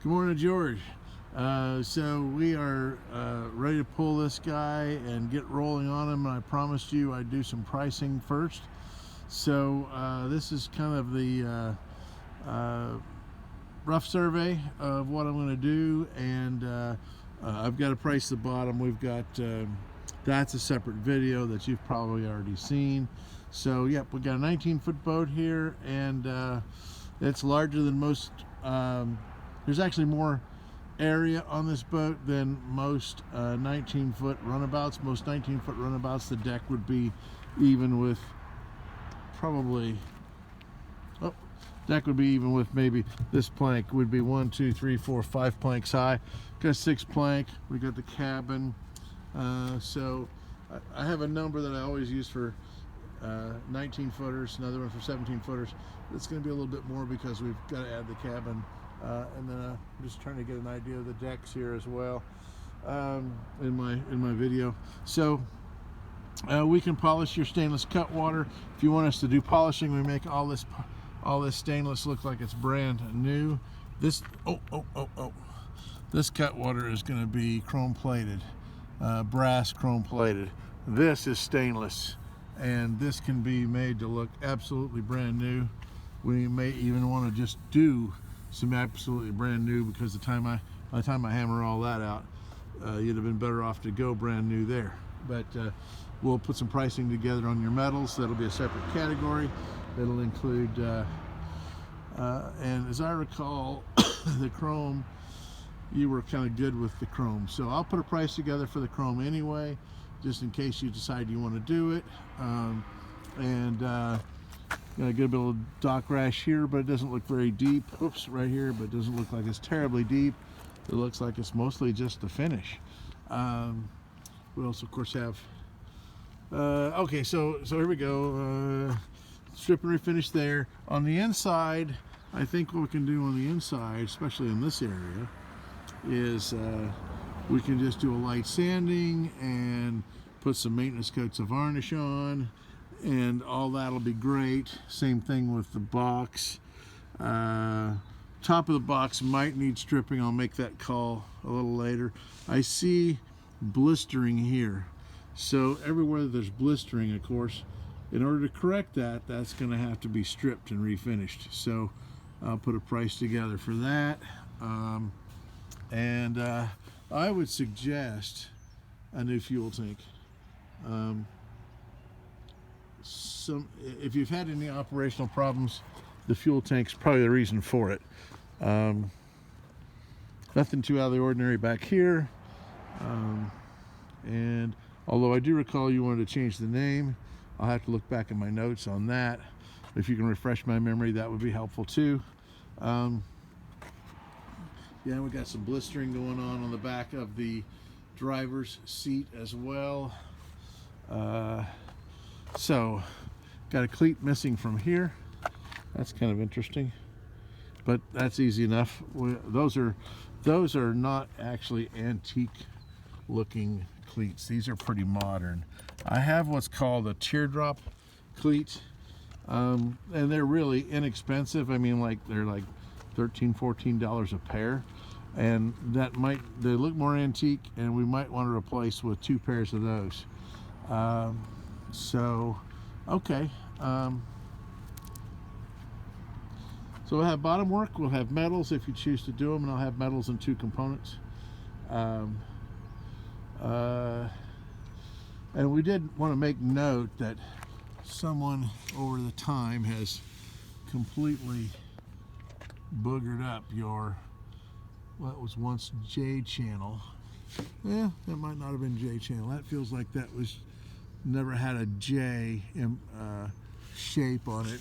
Good morning, George. So we are ready to pull this guy and get rolling on him. And I promised you I'd do some pricing first. So this is kind of the rough survey of what I'm going to do, and I've got to price the bottom. We've got that's a separate video that you've probably already seen. So yep, we got a 19-foot boat here, and it's larger than most. There's actually more area on this boat than most 19-foot runabouts. Most 19-foot runabouts, the deck would be even with probably, deck would be even with maybe this plank would be 1, 2, 3, 4, 5 planks high. Got 6 plank. We got the cabin. So I have a number that I always use for 19 footers, another one for 17 footers. It's going to be a little bit more because we've got to add the cabin, and then I'm just trying to get an idea of the decks here as well in my video. So we can polish your stainless cutwater. If you want us to do polishing, we make all this stainless look like it's brand new. This this cutwater is going to be chrome plated, brass chrome plated. This is stainless, and this can be made to look absolutely brand new. We may even want to just do some absolutely brand new, because by the time I hammer all that out, you'd have been better off to go brand new there. But we'll put some pricing together on your metals. That'll be a separate category. It'll include, and as I recall, the chrome, you were kind of good with the chrome. So I'll put a price together for the chrome anyway, just in case you decide you want to do it. Got a good bit of dock rash here, but it doesn't look very deep. Oops, right here, but it doesn't look like it's terribly deep. It looks like it's mostly just the finish. We also, of course, have, okay, so here we go. Strip and refinish there. On the inside, I think what we can do on the inside, especially in this area, is we can just do a light sanding and put some maintenance coats of varnish on, and all that'll be great. Same thing with the box. Top of the box might need stripping. I'll make that call a little later. I see blistering here, so everywhere there's blistering, of course, in order to correct that, that's going to have to be stripped and refinished. So I'll put a price together for that. I would suggest a new fuel tank. If you've had any operational problems, the fuel tank's probably the reason for it. Nothing too out of the ordinary back here. And although I do recall you wanted to change the name, I'll have to look back at my notes on that. If you can refresh my memory, that would be helpful too. Yeah, we got some blistering going on the back of the driver's seat as well. So got a cleat missing from here. That's kind of interesting, but that's easy enough. Those are not actually antique looking cleats. These are pretty modern. I have what's called a teardrop cleat, and they're really inexpensive. I mean, like, they're like $13, $14 a pair, and they look more antique, and we might want to replace with 2 pairs of those. So okay, so we'll have bottom work, we'll have metals if you choose to do them, and I'll have metals in 2 components. And we did want to make note that someone over the time has completely boogered up your what was once J channel. Yeah, that might not have been J channel. That feels like that was never had a J shape on it.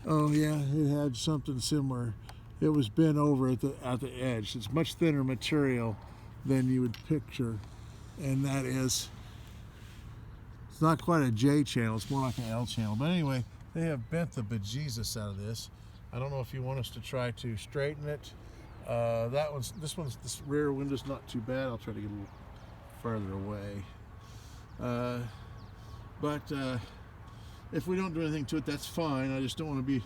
Oh yeah, it had something similar. It was bent over at the edge. It's much thinner material than you would picture, and that is, it's not quite a J channel, it's more like an L channel. But anyway, they have bent the bejesus out of this. I don't know if you want us to try to straighten it. This rear window's not too bad. I'll try to get a little further away. But if we don't do anything to it, that's fine. I just don't want to be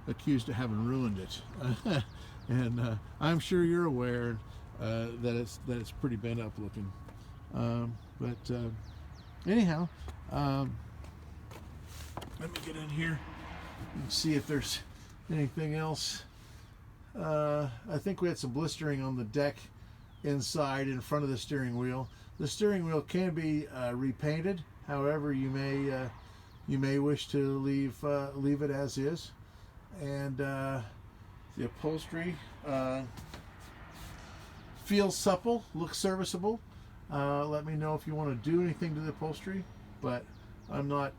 accused of having ruined it. And I'm sure you're aware that it's pretty bent up looking. Anyhow, let me get in here and see if there's anything else. I think we had some blistering on the deck inside in front of the steering wheel. The steering wheel can be repainted. However, you may wish to leave it as is. And the upholstery feels supple, looks serviceable. Let me know if you want to do anything to the upholstery, but I'm not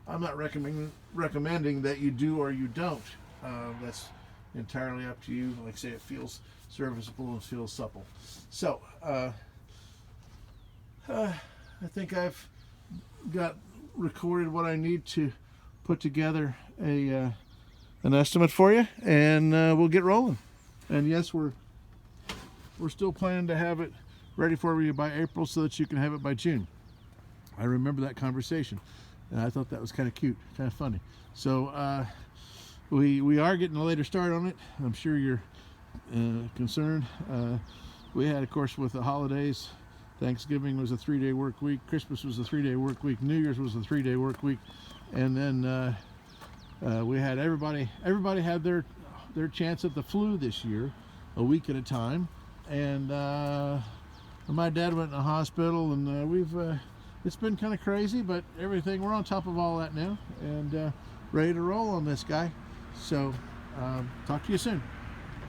recommending that you do or you don't. That's entirely up to you. Like I say, it feels serviceable and feels supple. So I think I've got recorded what I need to put together an estimate for you, and we'll get rolling. And yes, we're still planning to have it ready for you by April so that you can have it by June. I remember that conversation, and I thought that was kind of cute, kind of funny. So we are getting a later start on it. I'm sure you're concerned. We had, of course, with the holidays, Thanksgiving was a 3-day work week, Christmas was a 3-day work week, New Year's was a 3-day work week, and then we had everybody had their chance at the flu this year, a week at a time. And my dad went in the hospital, and it's been kind of crazy, but we're on top of all that now, and ready to roll on this guy. So talk to you soon.